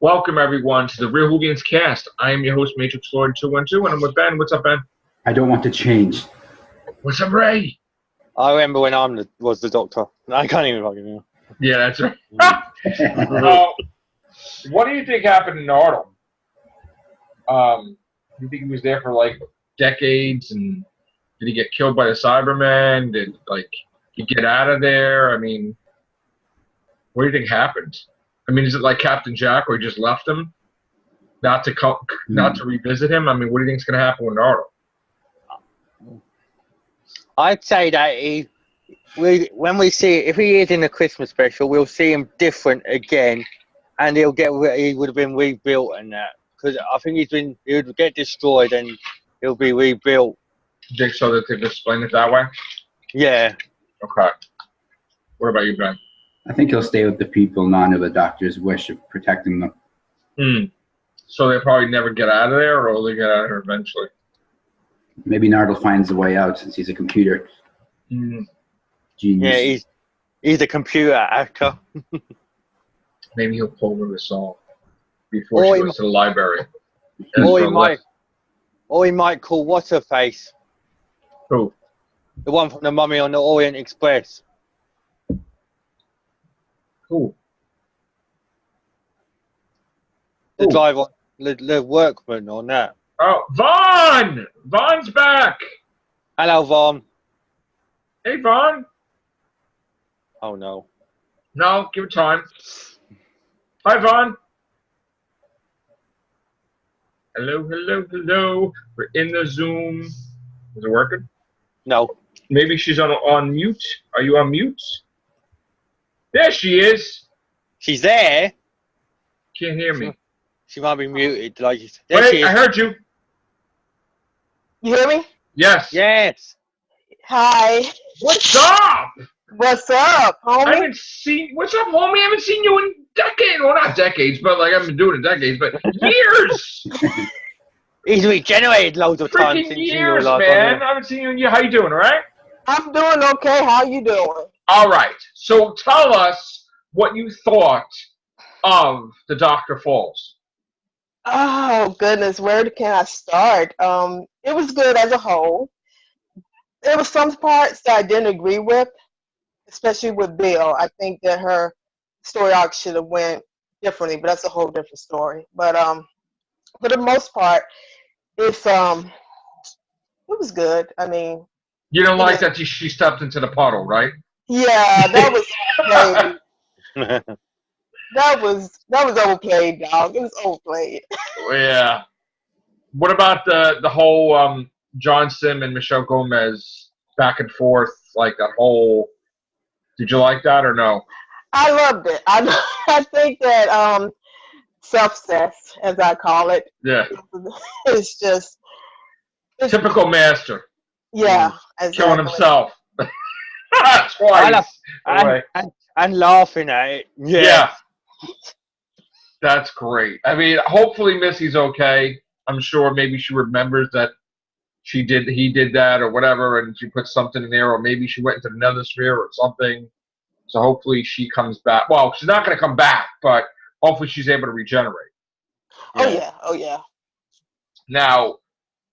Welcome, everyone, to the Real Whovians cast. I am your host, Matrix Lord 212, and I'm with Ben. What's up, Ben? I don't want to change. What's up, Ray? I remember when was the doctor. I can't even fucking know. Yeah, that's right. What do you think happened in Arnold? You think he was there for, like, decades, and did he get killed by the Cybermen? Did, like, he get out of there? I mean, what do you think happened? I mean, is it like Captain Jack, where he just left him, not to revisit him? I mean, what do you think is going to happen with Naruto? I'd say that when we see, if he is in the Christmas special, we'll see him different again, and he would have been rebuilt and that, because I think he would get destroyed and he'll be rebuilt. You think so that they've explained it that way? Yeah. Okay. What about you, Ben? I think he'll stay with the people, not under the doctor's wish of protecting them. So they probably never get out of there, or will they get out of there eventually? Maybe Nardal finds a way out since he's a computer. Genius. Yeah, he's a computer actor. Maybe he'll pull her this all before she goes to the library. Or he might call what's her face? Who? The one from the Mummy on the Orient Express. Who? The driver, the workman on that. Oh, Vaughn! Vaughn's back! Hello, Vaughn. Hey, Vaughn. Oh, no. No, give it time. Hi, Vaughn. Hello, hello, hello. We're in the Zoom. Is it working? No. Maybe she's on mute. Are you on mute? There she is. She's there. Can't hear me. She might be muted. Like, wait, I heard you. You hear me? Yes. Yes. Hi. What's up? What's up, homie? I haven't seen. What's up, homie? I haven't seen you in decades. Well, not decades, but like I haven't been doing it decades, but years. He's regenerated loads of times. Freaking years, man. I haven't seen you in years. How you doing? All right? I'm doing okay. How you doing? All right. So tell us what you thought of the Dr. Falls. Oh goodness, where can I start? It was good as a whole. There were some parts that I didn't agree with, especially with Bill. I think that her story arc should have went differently, but that's a whole different story. But for the most part, it was good. I mean, you don't like that she stepped into the puddle, right? Yeah, that was overplayed. that was overplayed, dog. It was overplayed. Yeah. What about the whole John Sim and Michelle Gomez back and forth, like that whole? Did you like that or no? I loved it. I think that self-cess, as I call it. Yeah. It's just typical master. Yeah. Exactly. Killing himself. Twice. And laughing at it. Yeah. That's great. I mean, hopefully Missy's okay. I'm sure maybe she remembers that he did that or whatever, and she put something in there, or maybe she went into another sphere or something. So hopefully she comes back. Well, she's not going to come back, but hopefully she's able to regenerate. Oh yeah. Now,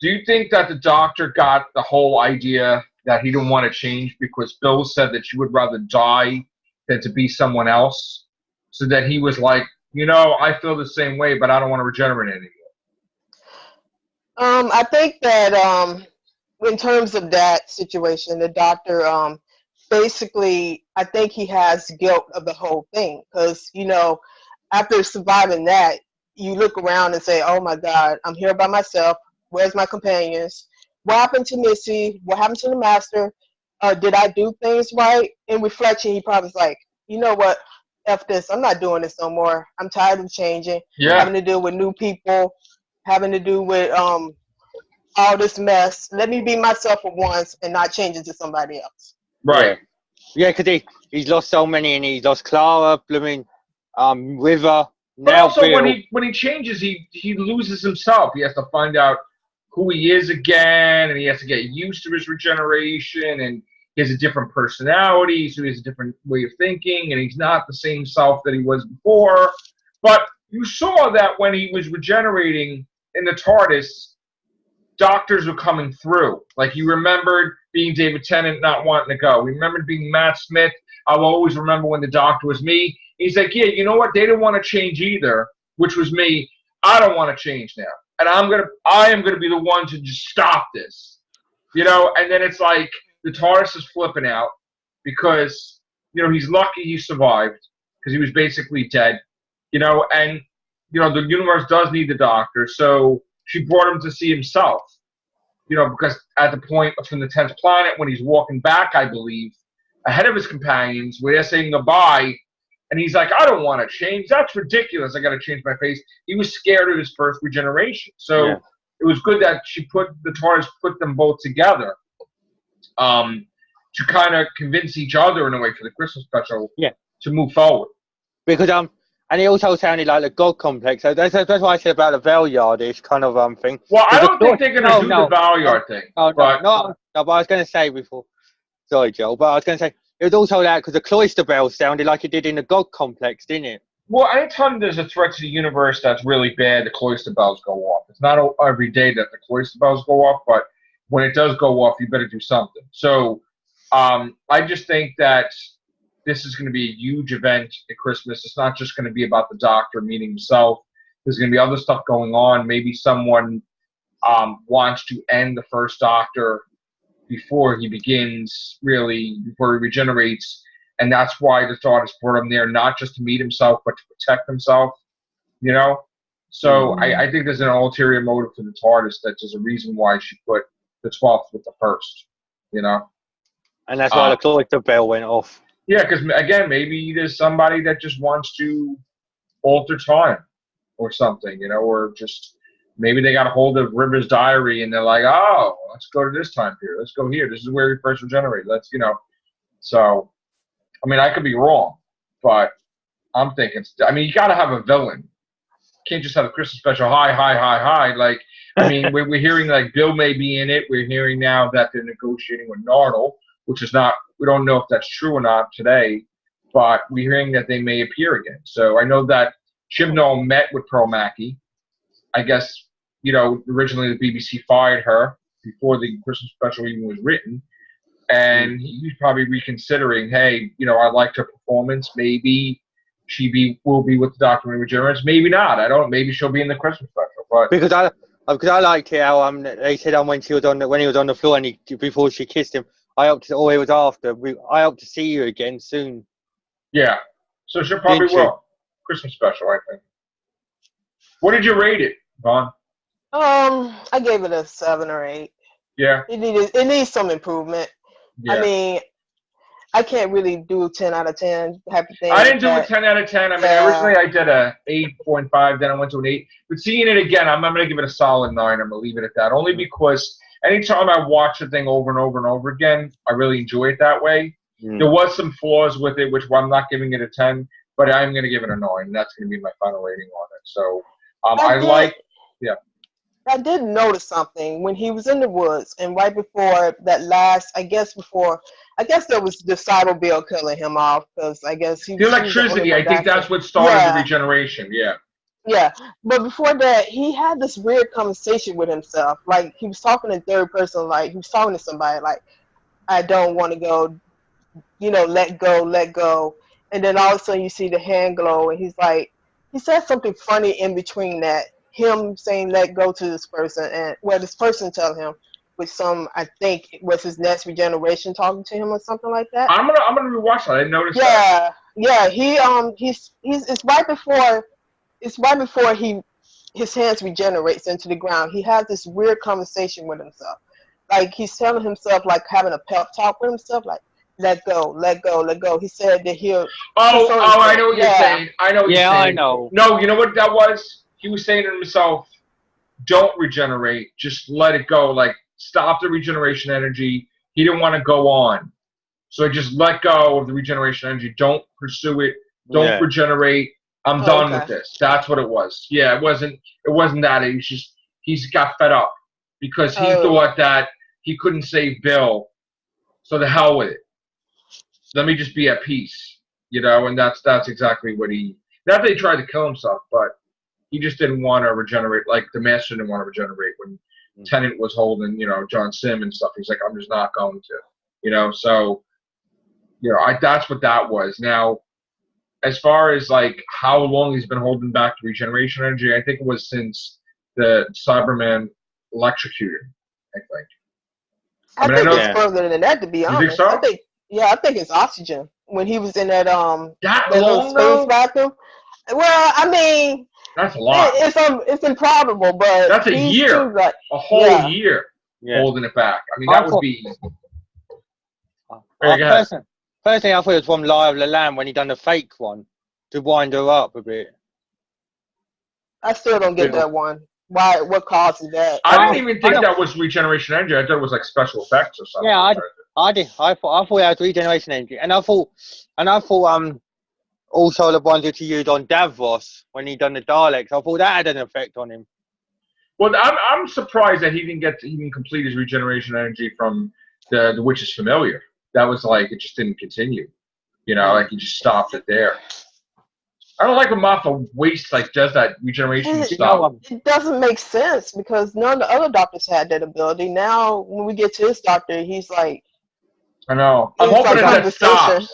do you think that the doctor got the whole idea that he didn't want to change because Bill said that she would rather die than to be someone else? So that he was like, I feel the same way, but I don't want to regenerate anymore. I think that in terms of that situation, the doctor basically, I think he has guilt of the whole thing because, after surviving that, you look around and say, oh my God, I'm here by myself. Where's my companions? What happened to Missy? What happened to the master? Did I do things right? In reflection, he probably was like, you know what? F this. I'm not doing this no more. I'm tired of changing. Yeah. Having to deal with new people, having to do with all this mess. Let me be myself for once and not change into somebody else. Right. Yeah, because he's lost so many, and he's lost Clara, blooming River. But also, when he changes, he loses himself. He has to find out who he is again, and he has to get used to his regeneration, and he has a different personality, so he has a different way of thinking, and he's not the same self that he was before. But you saw that when he was regenerating in the TARDIS, doctors were coming through. Like, you remembered being David Tennant not wanting to go. We remembered being Matt Smith. I'll always remember when the doctor was me. He's like, yeah, you know what? They didn't want to change either, which was me. I don't want to change now. And I am gonna be the one to just stop this. You know, and then it's like the TARDIS is flipping out because, you know, he's lucky he survived because he was basically dead. You know, and, you know, the universe does need the doctor, so she brought him to see himself. You know, because at the point from the 10th planet, when he's walking back, I believe, ahead of his companions, where they're saying goodbye, and he's like, I don't want to change. That's ridiculous. I got to change my face. He was scared of his first regeneration. So it was good that she put them both together to kind of convince each other in a way for the Christmas special to move forward. Because and it also sounded like the God complex. So that's why I said about the Valyard-ish kind of thing. Well, I don't think they're going to do the Valyard thing. But I was going to say before. Sorry, Joel, but I was going to say it was also that because the cloister bell sounded like it did in the God complex, didn't it? Well, anytime there's a threat to the universe that's really bad, the cloister bells go off. It's not every day that the cloister bells go off, but when it does go off, you better do something. So I just think that this is going to be a huge event at Christmas. It's not just going to be about the doctor meeting himself. There's going to be other stuff going on. Maybe someone wants to end the first doctor before he regenerates. And that's why the TARDIS brought him there, not just to meet himself, but to protect himself, you know? So I think there's an ulterior motive to the TARDIS that there's a reason why she put the 12th with the 1st, you know? And that's why the cloister bell went off. Yeah, because, again, maybe there's somebody that just wants to alter time or something, you know, or just maybe they got a hold of River's diary and they're like, oh, let's go to this time period. Let's go here. This is where we first regenerated. Let's, you know. So, I mean, I could be wrong, but I'm thinking, I mean, you got to have a villain. You can't just have a Christmas special, hi. Like, I mean, we're hearing, like, Bill may be in it. We're hearing now that they're negotiating with Nardole, which is not, we don't know if that's true or not today, but we're hearing that they may appear again. So I know that Chibnall met with Pearl Mackie. I guess, you know, originally the BBC fired her before the Christmas special even was written. And he's probably reconsidering, hey, you know, I liked her performance. Maybe will be with the documentary regenerates. Maybe not. I don't. Maybe she'll be in the Christmas special. But because I liked it how they said when he was on the floor and before she kissed him, I hope to see you again soon. Yeah. So she probably will. Christmas special, I think. What did you rate it, Vaughn? I gave it a 7 or 8. Yeah. It needs some improvement. Yeah. I mean, I can't really do 10 out of 10 type of thing. I didn't do a 10 out of 10. I mean, originally I did a 8.5, then I went to an 8. But seeing it again, I'm going to give it a solid 9. I'm going to leave it at that. Only because anytime I watch a thing over and over and over again, I really enjoy it that way. There was some flaws with it, which I'm not giving it a 10, but I'm going to give it a 9. And that's going to be my final rating on it. So I did notice something when he was in the woods, and right before that last, I guess there was the Cyberbill killing him off, because I guess he was... The electricity, I think that's what started the regeneration, yeah. Yeah, but before that, he had this weird conversation with himself. Like, he was talking in third person, like, he was talking to somebody, like, I don't want to go, you know, let go. And then all of a sudden you see the hand glow, and he's like, he said something funny in between that. Him saying let go to this person, and this person tell him with some, I think it was his next regeneration talking to him or something like that. I'm gonna rewatch that. I didn't notice that. Yeah. It's right before his hands regenerates into the ground. He has this weird conversation with himself, like he's telling himself, like having a pep talk with himself, like let go. He said that he'll. I know what you're saying. I know. I know. No, you know what that was. He was saying to himself, don't regenerate, just let it go, like stop the regeneration energy. He didn't want to go on. So just let go of the regeneration energy. Don't pursue it. Don't regenerate. I'm done with this. That's what it was. Yeah, it wasn't that. It was just, he's got fed up because he thought that he couldn't save Bill. So the hell with it. Let me just be at peace, you know, and that's exactly what not that he tried to kill himself, but He just didn't want to regenerate, like the Master didn't want to regenerate when Tennant was holding, John Sim and stuff. He's like, I'm just not going to, so, that's what that was. Now, as far as like how long he's been holding back the regeneration energy, I think it was since the Cyberman electrocuted, I think. I think it's further than that, to be honest. You think so? I think it's oxygen when he was in that that little space vacuum. Well, I mean, that's a lot. It's improbable, but that's a year, like, a whole year holding it back. I mean, that would be. Personally, I thought it was from Lie of the Lamb when he done the fake one to wind her up a bit. I still don't get that one. Why? What causes that? I didn't even think that was regeneration energy. I thought it was like special effects or something. Yeah, I did. I thought it was regeneration energy, and I thought also the ones that he used on Davros when he done the Daleks. I thought that had an effect on him. Well, I'm surprised that he didn't complete his regeneration energy from the Witch's Familiar. That was like, it just didn't continue. Like he just stopped it there. I don't like when Moffat does that regeneration stuff. It doesn't make sense because none of the other doctors had that ability. Now, when we get to this doctor, he's like... I know. I'm hoping that stops.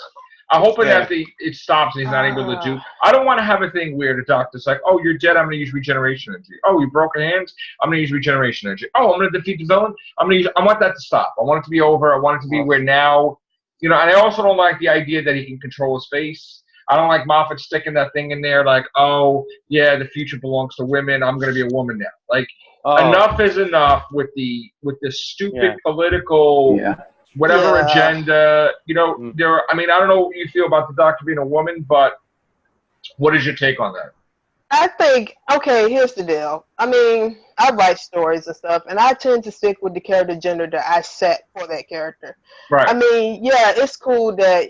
I'm hoping that it stops and he's not able to do... I don't want to have a thing where the doctor's like, oh, you're dead, I'm going to use regeneration energy. Oh, you broke your hands, I'm going to use regeneration energy. Oh, I'm going to defeat the villain, I want that to stop. I want it to be over. I want it to be where now... and I also don't like the idea that he can control his face. I don't like Moffat sticking that thing in there like, oh, yeah, the future belongs to women. I'm going to be a woman now. Like, enough is enough with the stupid political... whatever agenda, I don't know what you feel about the Doctor being a woman, but what is your take on that? I think, okay, here's the deal. I mean, I write stories and stuff, and I tend to stick with the character gender that I set for that character. Right. I mean, yeah, it's cool that,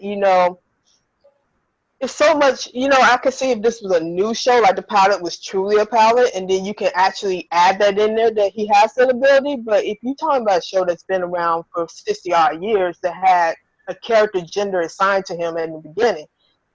it's so much, I could see if this was a new show, like the pilot was truly a pilot, and then you can actually add that in there that he has that ability. But if you're talking about a show that's been around for 60-odd years that had a character gender assigned to him in the beginning,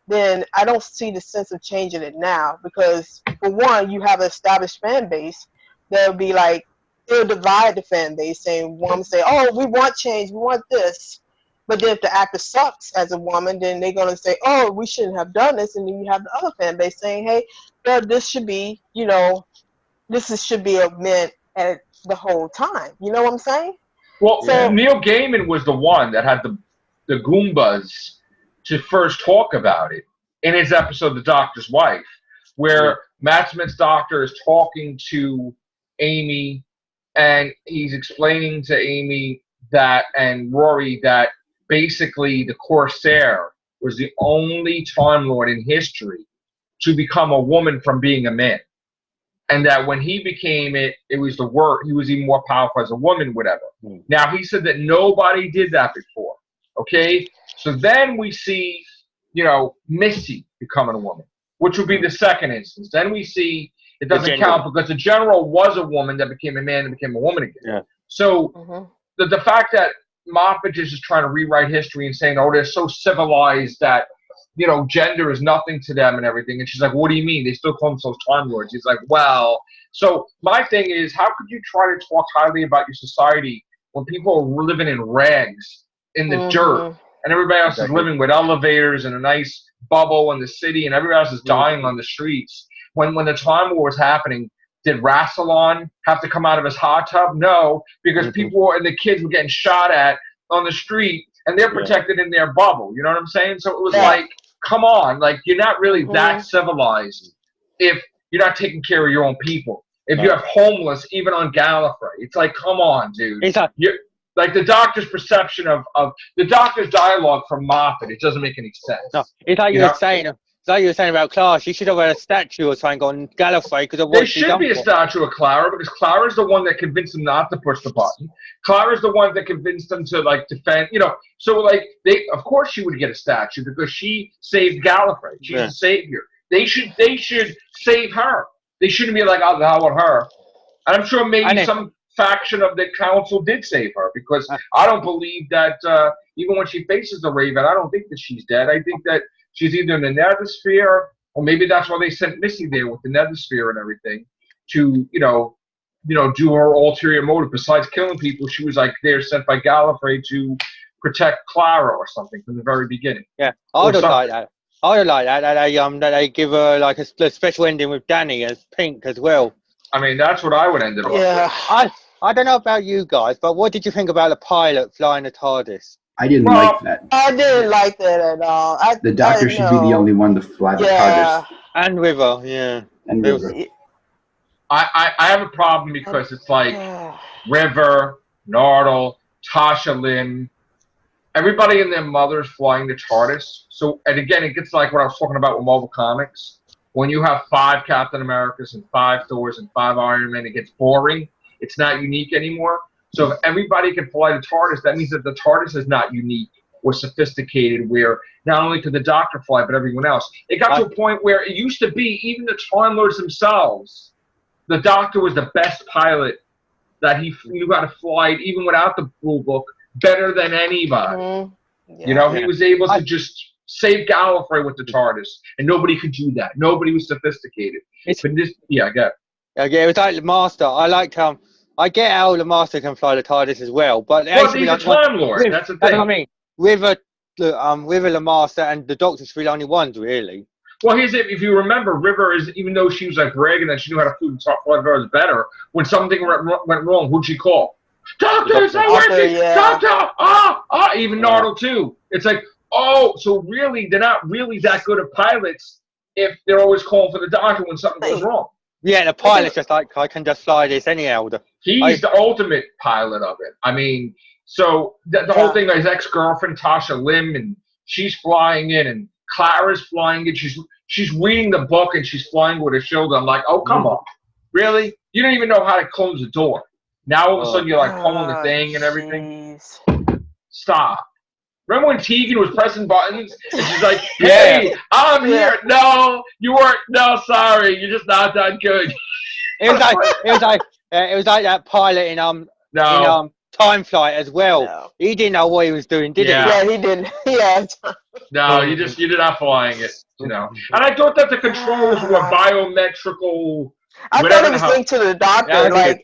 then I don't see the sense of changing it now. Because, for one, you have an established fan base that would be like, it'll divide the fan base, saying, one say, oh, we want change, we want this. But then if the actor sucks as a woman, then they're going to say, oh, we shouldn't have done this. And then you have the other fan base saying, hey, well, this should be, should be a men at the whole time. You know what I'm saying? Well, Neil Gaiman was the one that had the Goombas to first talk about it in his episode, The Doctor's Wife, where Matt Smith's doctor is talking to Amy, and he's explaining to Amy and Rory that basically the Corsair was the only Time Lord in history to become a woman from being a man. And that when he became it was the work, he was even more powerful as a woman, whatever. Now, he said that nobody did that before, okay? So then we see, Missy becoming a woman, which would be the second instance. Then we see it doesn't count because the general was a woman that became a man and became a woman again. Yeah. So the fact that Moffat is just trying to rewrite history and saying, oh, they're so civilized that, gender is nothing to them and everything. And she's like, what do you mean? They still call themselves Time Lords. He's like, well, so my thing is, how could you try to talk highly about your society when people are living in rags in the dirt and everybody else is living with elevators and a nice bubble in the city and everybody else is dying on the streets? When the Time War was happening, did Rassilon have to come out of his hot tub? No, because people and the kids were getting shot at on the street, and they're protected in their bubble. You know what I'm saying? So it was like, come on, like you're not really that civilized if you're not taking care of your own people. If you have homeless, even on Gallifrey, it's like, come on, dude. You're, like the Doctor's perception of the Doctor's dialogue from Moffat, it doesn't make any sense. No, it's like you were saying. It's like you were saying about Clara. She should have had a statue or something on Gallifrey because of what she done. There should be a statue of Clara because Clara's the one that convinced him not to push the button. Clara's the one that convinced them to like defend. So like of course she would get a statue because she saved Gallifrey. She's a savior. They should save her. They shouldn't be like, oh, the hell with her. And I'm sure maybe some faction of the council did save her because I don't believe that even when she faces the Raven, I don't think that she's dead. I think that she's either in the Nethersphere Well, maybe that's why they sent Missy there with the nether sphere and everything to, do her ulterior motive. Besides killing people, she was like there sent by Gallifrey to protect Clara or something from the very beginning. Yeah, I would like that. I would like that they give her like a special ending with Danny as Pink as well. I mean, that's what I would end it off with. I don't know about you guys, but what did you think about the pilot flying the TARDIS? I didn't like that. I didn't like that at all. The Doctor should be the only one to fly the TARDIS. And River, yeah. And River. I have a problem because it's like River, Nardole, Tasha Lynn, everybody and their mothers flying the TARDIS. So, and again, it gets like what I was talking about with Marvel Comics. When you have 5 Captain Americas and 5 Thors and 5 Iron Men, it gets boring. It's not unique anymore. So if everybody can fly the TARDIS, that means that the TARDIS is not unique or sophisticated, where not only could the Doctor fly, but everyone else. It got to a point where it used to be, even the Time Lords themselves, the Doctor was the best pilot that he knew how to fly, even without the Blue Book, better than anybody. Mm-hmm. Yeah. He was able to just save Gallifrey with the TARDIS, and nobody could do that. Nobody was sophisticated. But this, I get it. Yeah, it was like the Master. I liked I get how the Master can fly the TARDIS as well, but he's a Time Lord. That's the thing. I mean, River, the Master, and the Doctor's the only ones really. Well, here's it. If you remember, River is, even though she was like bragging that she knew how to fly the TARDIS better, when something went wrong, who'd she call? Doctor, say mercy! Doctor! Even Nardole too. It's like, so really, they're not really that good of pilots if they're always calling for the Doctor when something goes wrong. Yeah, the pilot's just like, I can just fly this anyhow. He's the ultimate pilot of it. I mean, so the whole thing, his ex-girlfriend, Tasha Lim, and she's flying in, and Clara's flying in. She's reading the book, and she's flying with her shoulder. I'm like, oh, come on. Really? You don't even know how to close the door. Now all of a sudden you're like pulling the thing and everything. Stop. Remember when Tegan was pressing buttons and she's like, hey, I'm here. No, you weren't. No, sorry. You're just not that good. It was like that pilot in Time Flight as well. No. He didn't know what he was doing, did he? Yeah, he didn't. Yeah. No, you're not flying it, And I thought that the controls were biometrical. I thought it was linked to the Doctor,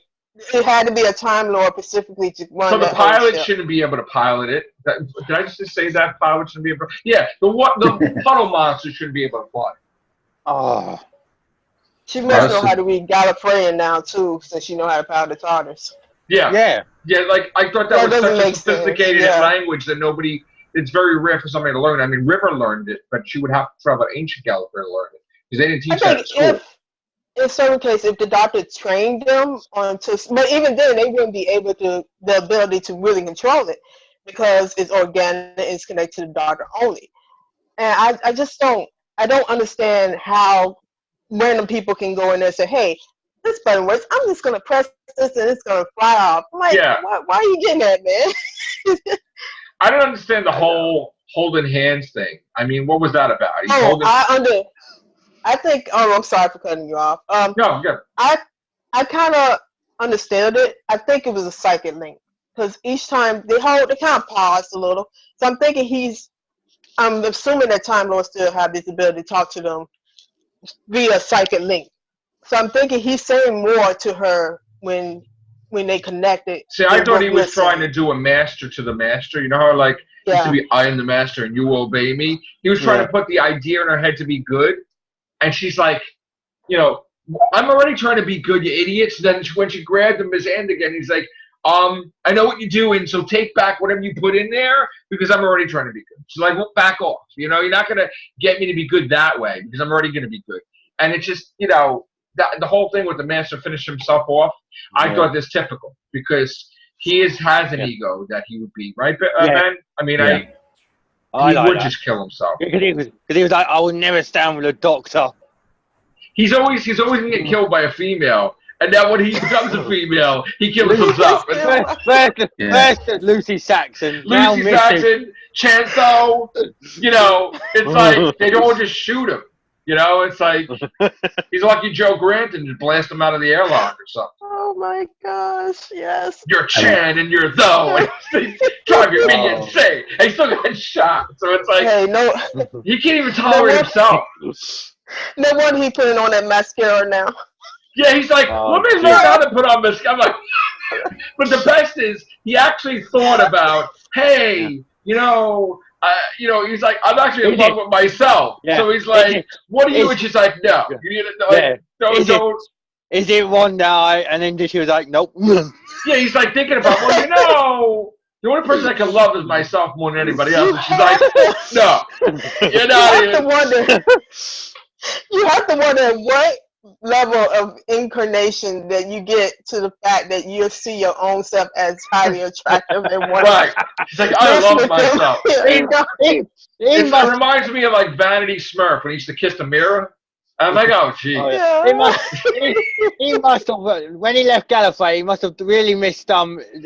it had to be a Time Lord specifically to run. So the pilot shouldn't be able to pilot it. Did I just say that pilot shouldn't be able to? Yeah, the puddle monster shouldn't be able to fly. Oh. She must know how to read Gallifreyan now too, since she know how to power the TARDIS. Yeah. Like I thought that was such a sophisticated language that nobody. It's very rare for somebody to learn. I mean, River learned it, but she would have to travel to ancient Gallifrey to learn it because they didn't teach that at school. In certain cases, if the Doctor trained them but even then, they wouldn't be able to, the ability to really control it because it's organic, it's connected to the Doctor only. And I don't understand how random people can go in there and say, hey, this button works, I'm just going to press this and it's going to fly off. I'm like, why are you getting that, man? I don't understand the whole holding hands thing. I mean, what was that about? I think. Oh, I'm sorry for cutting you off. No, good. I kind of understood it. I think it was a psychic link because each time they kind of paused a little. So I'm thinking I'm assuming that Time Lord still have this ability to talk to them via psychic link. So I'm thinking he's saying more to her when they connected. See, I thought he was trying to do a master to the master. You know how it used to be I am the master and you will obey me. He was trying to put the idea in her head to be good. And she's like, I'm already trying to be good, you idiots. Then when she grabbed him his hand again, he's like, I know what you're doing, so take back whatever you put in there because I'm already trying to be good. She's like, well, back off. You're not going to get me to be good that way because I'm already going to be good. And it's just, the whole thing with the master finishing himself off, I thought this typical because he has an ego that he would be, right, Ben? I mean, he would just kill himself. Because he was like, I will never stand with a doctor. He's always going to get killed by a female. And then when he becomes a female, he kills himself. First Lucy Saxon. Lucy Saxon, Chanso. It's like they don't just shoot him. It's like he's lucky Joe Grant and just blast him out of the airlock or something. Oh my gosh, yes. You're Chan and you're Though. Driving me insane. And he still got shot. So it's like he can't even tolerate himself. No wonder he putting on that mascara now. Yeah, he's like, Oh, women learn how to put on mascara. I'm like, but the best is he actually thought about, hey, he's like, I'm actually in love with myself. Yeah. So he's like, what are you? And she's like, no, Yeah. you need to don't. Is it one night? And then she was like, nope. Yeah, he's like thinking about, the only person I can love is myself more than anybody else. And she's like, no, you're not even. You have to wonder what level of incarnation that you get to the fact that you see your own self as highly attractive and wonderful. Right. He's like, I love myself. It reminds me of like Vanity Smurf when he used to kiss the mirror. I'm like, oh, gee. Oh, yeah. He must have, when he left Gallifrey, he must have really missed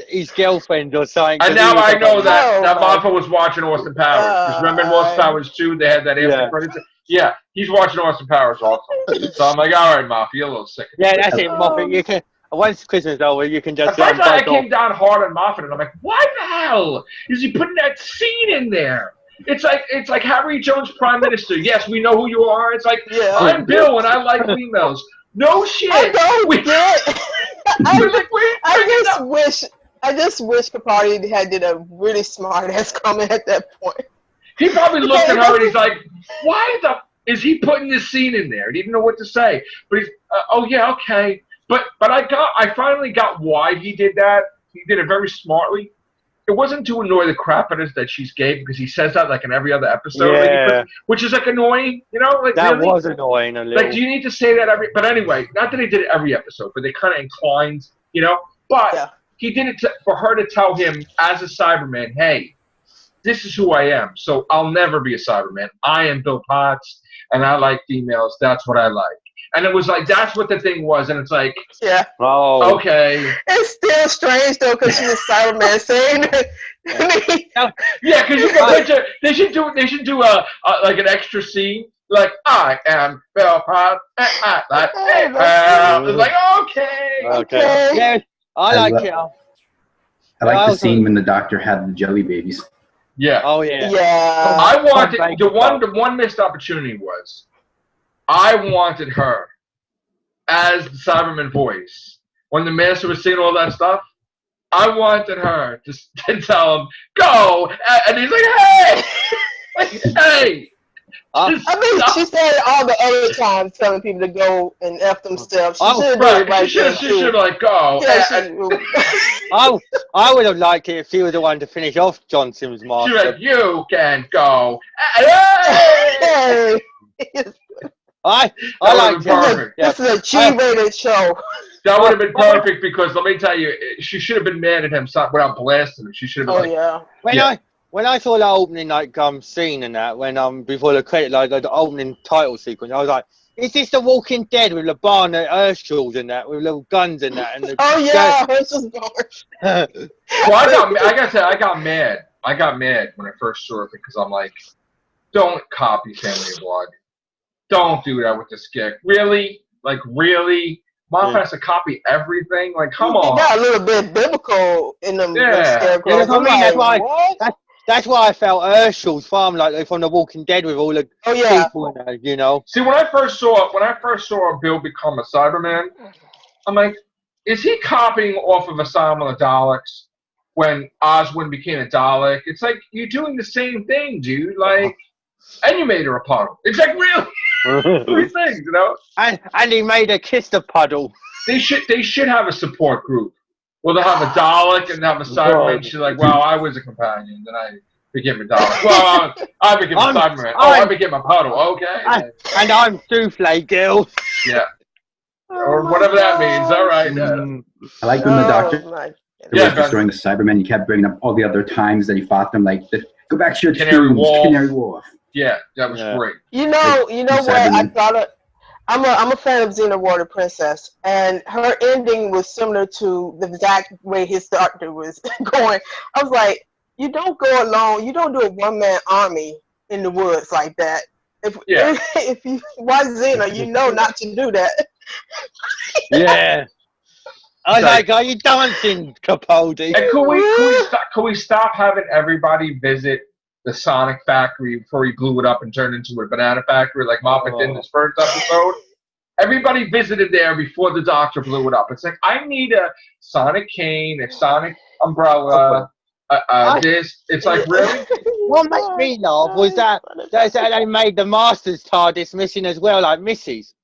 his girlfriend or something. And now I know that Martha was watching Austin Powers. Because remember in Austin Powers 2, they had that after credits? Yeah, he's watching Austin Powers also. So I'm like, all right, Martha, you're a little sick. Yeah, that's it, Moffat. You can, once Christmas is over, you can just... At first I came down hard on Moffat, and I'm like, why the hell is he putting that scene in there? It's like Harry Jones Prime Minister. Yes, we know who you are. It's like, I'm Bill and I like females. No shit. I just wish Capaldi had did a really smart ass comment at that point. He probably looked at her and he's like, why is he putting this scene in there? He didn't know what to say. But he's, oh yeah, okay. But I finally got why he did that. He did it very smartly. It wasn't to annoy the crap out of us that she's gay, because he says that like in every other episode, which is like annoying, Like that really? was annoying a little. Like, do you need to say that every? But anyway, not that he did it every episode, but they kind of inclined, But he did it for her to tell him as a Cyberman, hey, this is who I am. So I'll never be a Cyberman. I am Bill Potts, and I like females. That's what I like. And it was like, that's what the thing was. And it's like, oh, okay. It's still strange, though, because she was Cyberman saying it. Yeah, because you can picture, they should do a like an extra scene. Like, I am Bill Potts, and I like PayPal. It's like, okay. Yeah, I like it. I like the scene when the doctor had the jelly babies. Yeah. Oh, yeah. Yeah. I wanted, the one missed opportunity was, I wanted her as the Cyberman voice. When the Master was saying all that stuff, I wanted her to tell him, go! And he's like, hey! Hey! I mean, she said it all the other times, telling people to go and F themselves. She should have right. She should like, go. Yeah, I would have liked it if she was the one to finish off Johnson's Master. She like, you can go. Hey! I like perfect. This is a G-rated show. That would have been perfect, because let me tell you, she should have been mad at him without blasting him. She should have been When I saw the opening scene and that, when before the credit, like the opening title sequence, I was like, is this The Walking Dead with LeBron and Herschel's and that, with little guns and that? And Herschel's gone. Well, I gotta say, I got mad. I got mad when I first saw it, because I'm like, don't copy Family of Blood. Don't do that with the skit. Really? Like, really? Mom has to copy everything? Like, come on. He got a little bit biblical in them. That's why I felt Herschel's farm like from The Walking Dead with all the people in there, See, when I first saw Bill become a Cyberman, I'm like, is he copying off of Asylum of the Daleks when Oswin became a Dalek? It's like, you're doing the same thing, dude. Like, and you made her a puddle. It's like, really? Three things, And he made her kiss the puddle. They should have a support group. Well, they'll have a Dalek and have a Cyberman. She's like, well, I was a companion, then I became a Dalek. Well, I became a Cyberman. I became a puddle. Okay. And I'm Souffle Girl. Yeah. Or whatever that means. All right. I like when the doctor was destroying the Cybermen. He kept bringing up all the other times that he fought them, like, go back to your Canary Wharf. Yeah, that was great. You know what? I thought it. I'm a fan of Xena Warrior Princess, and her ending was similar to the exact way his doctor was going. I was like, you don't go alone. You don't do a one-man army in the woods like that. If you watch Xena, you know not to do that. Yeah. I was like, are you dancing, Capaldi? And can we stop having everybody visit the Sonic factory before he blew it up and turned into a banana factory like Moffat did in his first episode. Everybody visited there before the Doctor blew it up. It's like, I need a Sonic cane, a Sonic umbrella, this. It's like, really? What made me laugh was that they made the Master's TARDIS missing as well, like Missy's.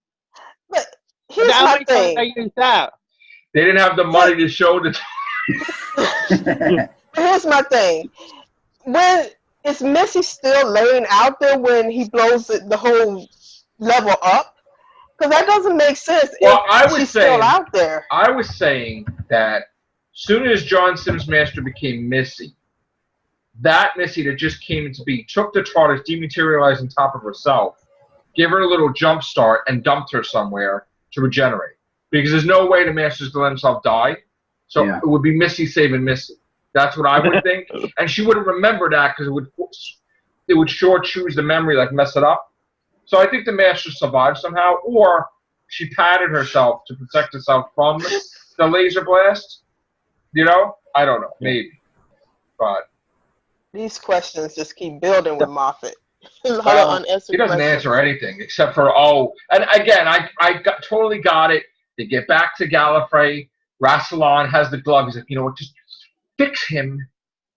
But here's my thing. They used that? They didn't have the money to show the. Here's my thing. When is Missy still laying out there when he blows the whole level up? Because that doesn't make sense. Well, she's still out there. I was saying that soon as John Sims Master became Missy, that Missy that just came into being took the TARDIS, dematerialized on top of herself, gave her a little jump start, and dumped her somewhere to regenerate. Because there's no way the Master's going to let himself die. So it would be Missy saving Missy. That's what I would think. And she wouldn't remember that because it would sure choose the memory, like mess it up. So I think the Master survived somehow, or she padded herself to protect herself from the laser blast. You know? I don't know. Maybe. But these questions just keep building with Moffat. He doesn't answer anything except for, and again, I totally got it. They get back to Gallifrey. Rassilon has the glove. He's like, you know what, just fix him,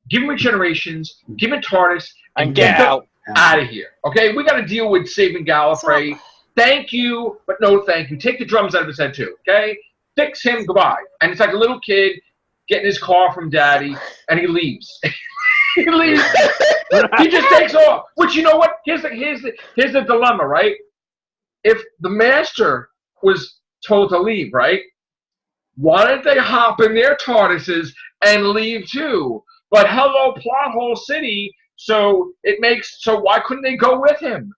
give him regenerations, give him TARDIS, and get out of here. Okay, we got to deal with saving Gallifrey. Thank you, but no thank you. Take the drums out of his head too. Okay, fix him. Goodbye. And it's like a little kid getting his car from Daddy, and he leaves. He leaves. He just takes off. Which, you know what? Here's the dilemma, right? If the Master was told to leave, right? Why didn't they hop in their TARDISes and leave too? But hello, plot hole city. So why couldn't they go with him?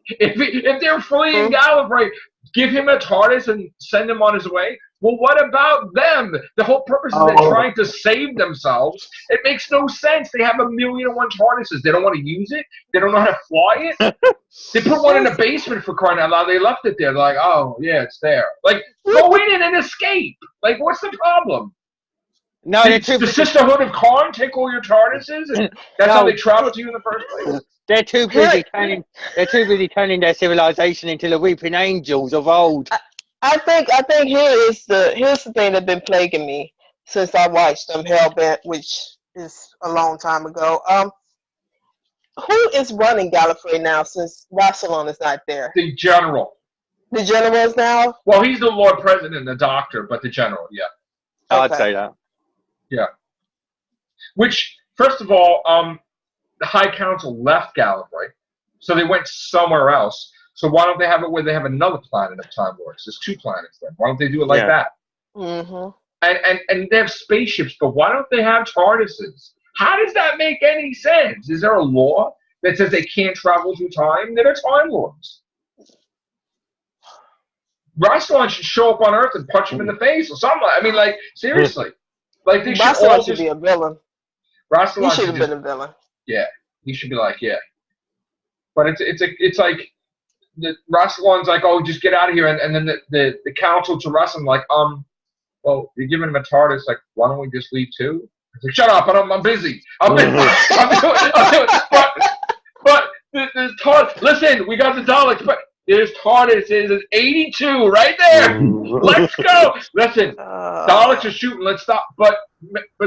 If they're fleeing Gallifrey, give him a TARDIS and send him on his way. Well, what about them? The whole purpose is they're trying to save themselves. It makes no sense. They have 1,000,001 TARDISes. They don't want to use it. They don't know how to fly it. They put one in the basement for crying out loud. They left it there. They're like, oh, yeah, it's there. Like, go in it and escape. Like, what's the problem? No, the Sisterhood of Karn take all your TARDISes, and that's how they travel to you in the first place. They're too busy turning their civilization into the weeping angels of old. I think here's the thing that's been plaguing me since I watched Hellbent, which is a long time ago. Who is running Gallifrey now since Rassilon is not there? The General. The General is now? Well, he's the Lord President, the Doctor, but the General, yeah. I'd say that. Yeah. Which, first of all, the High Council left Gallifrey, so they went somewhere else. So why don't they have it where they have another planet of Time Lords? There's 2 planets then. Why don't they do it like that? Mm-hmm. And they have spaceships, but why don't they have TARDISes? How does that make any sense? Is there a law that says they can't travel through time? They're Time Lords. Rassilon should show up on Earth and punch him in the face or something. I mean, like, seriously. Like, they should be a villain. Rassilon he should have been a villain. Yeah. He should be like, yeah. But it's like the Rassilon's like, oh, just get out of here, and then the council to Rassilon like, well, you're giving him a TARDIS, like, why don't we just leave too? It's like, shut up, I'm busy. I'm doing but there's TARDIS. Listen, we got the Daleks, but there's TARDIS. There's 82 right there. Let's go. Listen, Daleks are shooting. Let's stop. But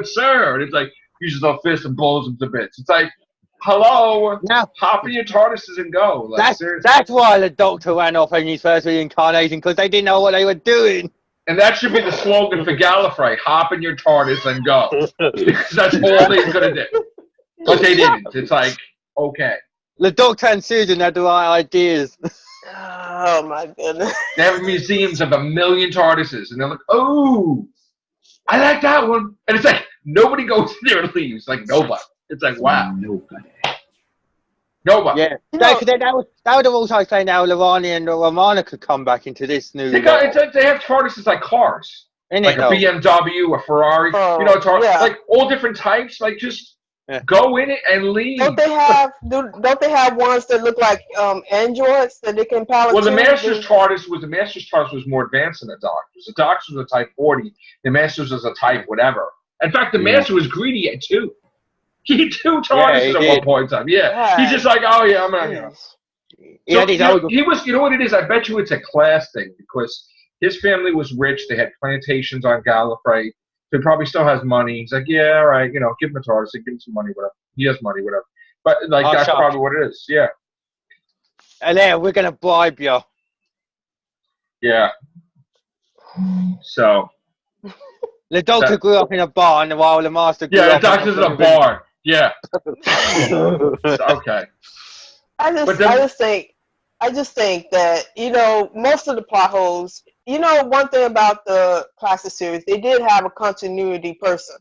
sir, and it's like uses a fist and blows them to bits. It's like, hello, hop in your TARDISes and go. Like, that's why the Doctor ran off in his first reincarnation, because they didn't know what they were doing. And that should be the slogan for Gallifrey: hop in your TARDIS and go. Because that's all they were gonna do. But they didn't. It's like, okay. The Doctor and Susan had the right ideas. Oh my goodness. They have museums of 1,000,000 TARDISes, and they're like, oh, I like that one. And it's like nobody goes in there and leaves. Like nobody. It's like, wow. Nobody. Yeah. That would have also explained how Lorani and Romana could come back into this new. They have TARDISes like cars. Like a BMW, a Ferrari, like all different types. Like just go in it and leave. Don't they have ones that look like androids that they can pilot? Well, the Master's TARDIS was more advanced than the Doctor's. The Doctor's was a Type 40. The Master's was a Type whatever. In fact, the Master was greedy too. He had 2 TARDISes at one point in time. Yeah. He's just like, oh yeah, I'm not. He was. You know what it is? I bet you it's a class thing because his family was rich. They had plantations on Gallifrey. So he probably still has money. He's like, yeah, all right, give him a TARDIS, give him some money, whatever. He has money, whatever. But that's probably what it is. Yeah. And then we're gonna bribe you. Yeah. So. The Doctor grew up in a barn while the Master grew up. Yeah, the Doctor's in a barn. Yeah. Okay. I just think that, most of the plot holes, one thing about the classic series, they did have a continuity person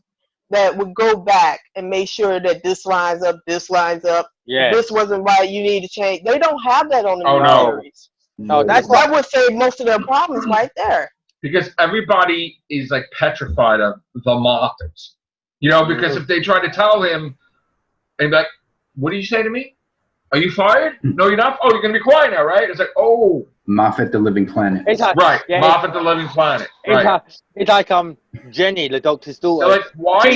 that would go back and make sure that this lines up. Yeah. This wasn't right, you need to change. They don't have that on the series. No, that would save most of their problems right there. Because everybody is like petrified of the Moffats. Because if they try to tell him, and like, what did you say to me? Are you fired? No, you're not. Oh, you're going to be quiet now, right? It's like, oh. Moffat, the Living Planet. Right, yeah, Moffat, the Living Planet. Right. It's like Jenny, the Doctor's daughter. They're like, why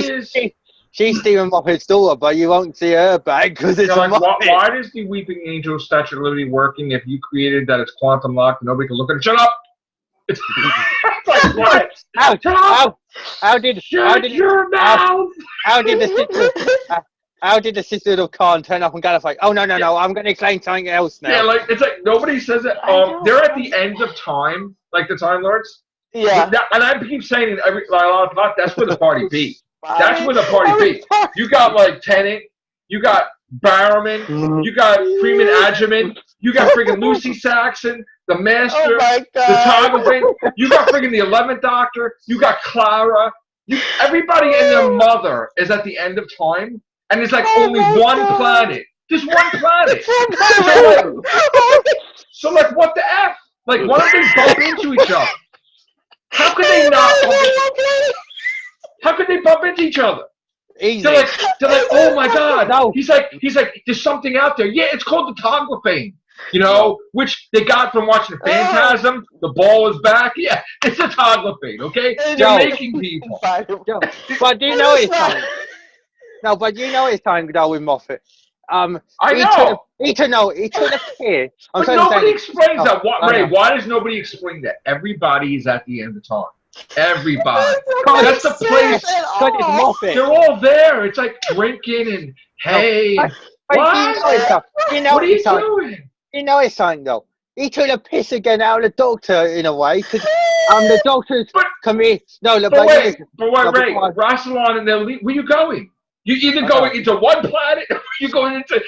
she's Stephen Moffat's daughter, but you won't see her back because it's like, why does the Weeping Angel Statue of Liberty working if you created that it's quantum locked and nobody can look at it? Shut up! It's like, what? How did the Sisterhood of Khan turn up on Gallifrey? Oh, no, I'm going to claim something else now. Yeah, it's like nobody says it. They're at the end of time, like the Time Lords. Yeah. And I keep saying it that's where the party be. That's where the party be. You got like Tennant, you got Barrowman, you got Freeman Agyeman, you got freaking Lucy Saxon, the Master, the Targovan, you got freaking the 11th Doctor, you got Clara, everybody and their mother is at the end of time, and it's like only one planet. Just one planet. So like, what the F? Like, why don't they bump into each other? How could they not How could they bump into each other? Easy. They're like, oh my God. No. He's like, there's something out there. Yeah, it's called the Togophane. Which they got from watching Phantasm. The ball is back. Yeah, it's a Togophane, okay? They're making people. But do you know it's time? No, but you know it's time to go with Moffat. I know. He took a piss. But nobody explains that. Ray, why does nobody explain that? Everybody is at the end of time. Everybody. That's the place. It's Moffat. They're all there. It's like drinking and hey. What are you doing? You know it's something though. He took a piss again out of the Doctor in a way because the Doctor's come here. No, but wait, Ray, Rassilon and they'll leave. Where you going? You're either going into one planet or you're going into.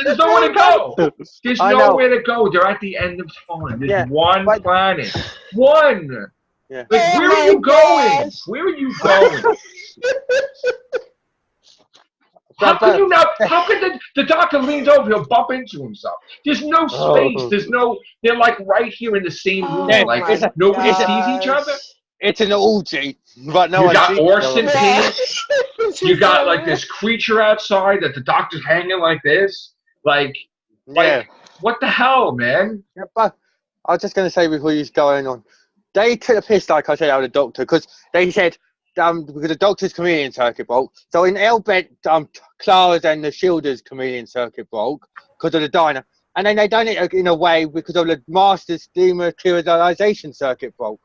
There's nowhere to go. There's nowhere to go. They're at the end of time. There's one planet. One. Yeah. Like, where are you going? Where are you going? How could you not? How could the Doctor leans over? He'll bump into himself. There's no space. There's no. They're like right here in the same room. Like nobody sees each other. It's an orgy, but no. You got Orson P. You got like this creature outside that the Doctor's hanging like this. Like what the hell, man? Yeah, but I was just gonna say before you going on. They took a piss, like I said, out of the Doctor, because they said, because the Doctor's chameleon circuit broke. So in Elbet, Clara's and the Shielder's chameleon circuit broke because of the diner. And then they done it in a way because of the Master's dematerialization circuit broke.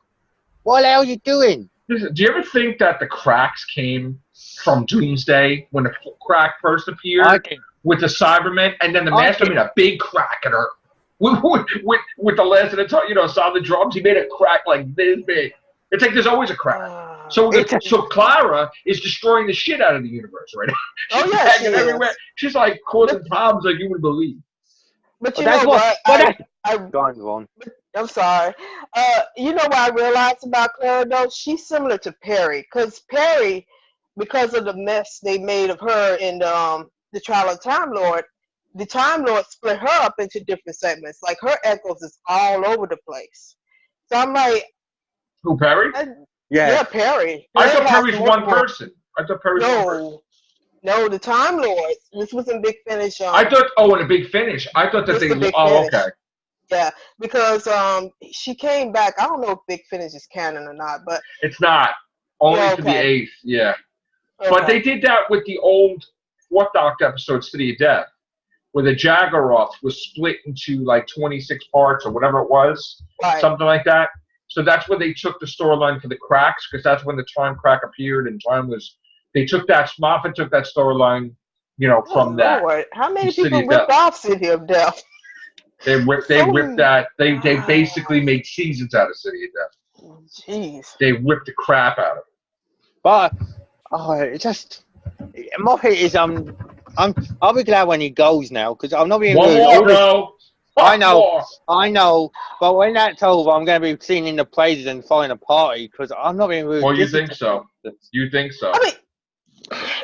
What the hell are you doing? Do you ever think that the cracks came from Doomsday when the crack first appeared with the Cybermen, and then the Master made a big crack at her? With the last of the solid drums, he made a crack like this big. It's like there's always a crack. So Clara is destroying the shit out of the universe right now. She's hanging everywhere. She's like causing problems like you would believe. But you know what? I'm sorry. You know what I realized about Clara though? She's similar to Perry, because Perry, because of the mess they made of her in the Trial of Time Lord. The Time Lord split her up into different segments. Like her echoes is all over the place. So I'm like, who, Perry? Yeah, Perry. I thought Perry's one person. I thought Perry's one person. No, the Time Lords. This was in Big Finish. I thought, in a Big Finish. I thought that they. Oh, okay. Yeah, because she came back. I don't know if Big Finish is canon or not, but it's not. Only to the 8th. Yeah. Okay. But they did that with the old fourth Doctor episode, City of Death, where the Jaggeroth was split into like 26 parts or whatever it was, something like that. So that's where they took the storyline for the cracks, because that's when the time crack appeared and time was. They took that. Moffat took that storyline, from that. Lord. How many people ripped off City of Death? They ripped that. They basically made seasons out of City of Death. Jeez. They ripped the crap out of it. But it just Moffat is I'll be glad when he goes now, because I'm not being one rude. more, bro. I know, but when that's over, I'm going to be seen in the places and throwing a party, because I'm not being rude. Well, you think so? You think so?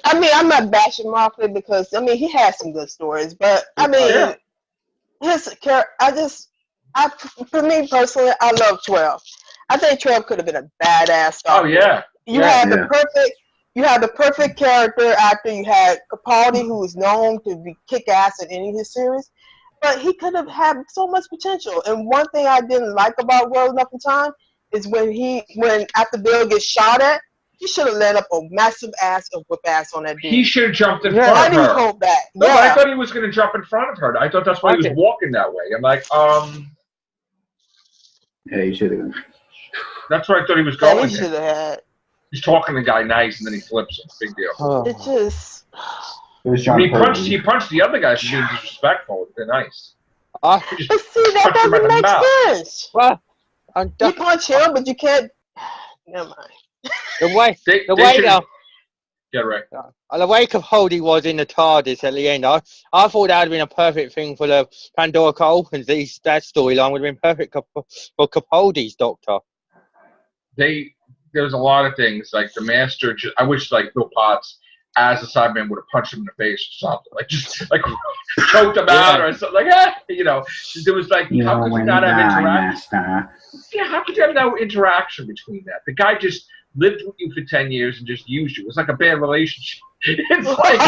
I mean, I'm not bashing Moffat because he has some good stories, but his character. For me personally, I love 12. I think 12 could have been a badass Doctor. Oh yeah. You had the perfect character actor. You had Capaldi, who is known to be kick ass in any of his series, but he could have had so much potential. And one thing I didn't like about Well Enough in Time is when after Bill gets shot at, he should have let up a massive whip ass on that dude. He should have jumped in front of her. I didn't hope that. No, but I thought he was going to jump in front of her. I thought that's why he was walking that way. I'm like, Yeah, he should have. That's where I thought he was going. He should have had. He's talking to the guy nice, and then he flips him. Big deal. It just. He punched the other guy for being disrespectful. They're nice. But see, that doesn't make sense. Well, you punch him, but you can't. Never mind. The way Yeah, right. The way Capaldi was in the TARDIS at the end, I thought that would have been a perfect thing for the Pandora opens. That storyline would have been perfect for Capaldi's Doctor. There's a lot of things like the Master. I wish like Bill Potts as a Cyberman would have punched him in the face or something, like just like choked him out or something. Like there was like how could you not have interaction? Yeah, how could you have no interaction between that? The guy just lived with you for 10 years and just used you. It's like a bad relationship. It's like,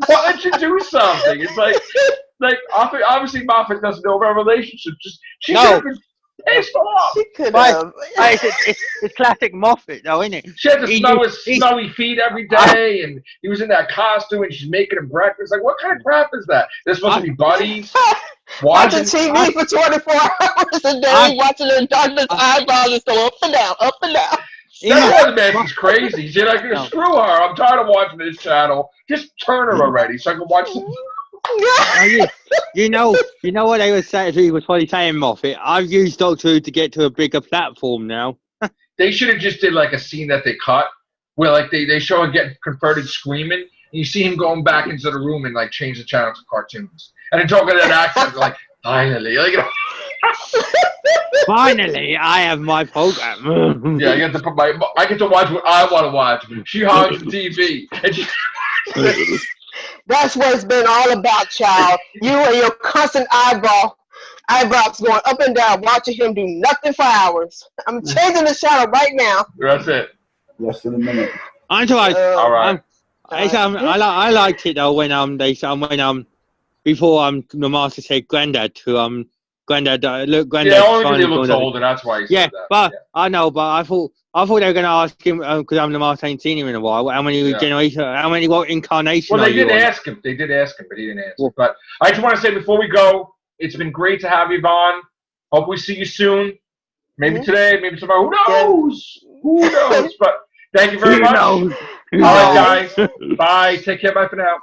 why don't you do something? It's like obviously Moffat doesn't know about relationships. She could have been pissed off. She could have. It's classic Moffat, though, isn't it? She had to smell his snowy feet every day, and he was in that costume, and she's making him breakfast. Like, what kind of crap is that? They're supposed to be buddies. Watching TV for 24 hours a day, watching the doctor's eyebrows just go up and down, up and down. That's why the man is crazy. She's like, screw her. I'm tired of watching this channel. Just turn her already so I can watch You know what they would say if he was probably saying, Moffat? I've used Doctor Who to get to a bigger platform now. They should have just did like a scene that they cut where like they show him getting converted screaming, and you see him going back into the room and like change the channel to cartoons. And then talking to that accent like, finally, like, finally, I have my program. Yeah, I get to watch what I want to watch. She hogs the TV. And that's what it's been all about, child. You and your constant eyebrows going up and down, watching him do nothing for hours. I'm changing the channel right now. That's it. Less than a minute. I'm sorry. All right. I liked it though when before the Master said Granddad to Granddad. Look, Granddad. Yeah, only because he looks older. That's why he said that. But I know, but I thought they were going to ask him because the Master ain't seen him in a while. How many generations? How many incarnations? Well, they did ask him. They did ask him, but he didn't answer. Well, but I just want to say before we go, it's been great to have you, Vaughn. Hope we see you soon. Maybe today, maybe tomorrow. Who knows? Who knows? But thank you very much. All right, guys. Bye. Take care. Bye for now.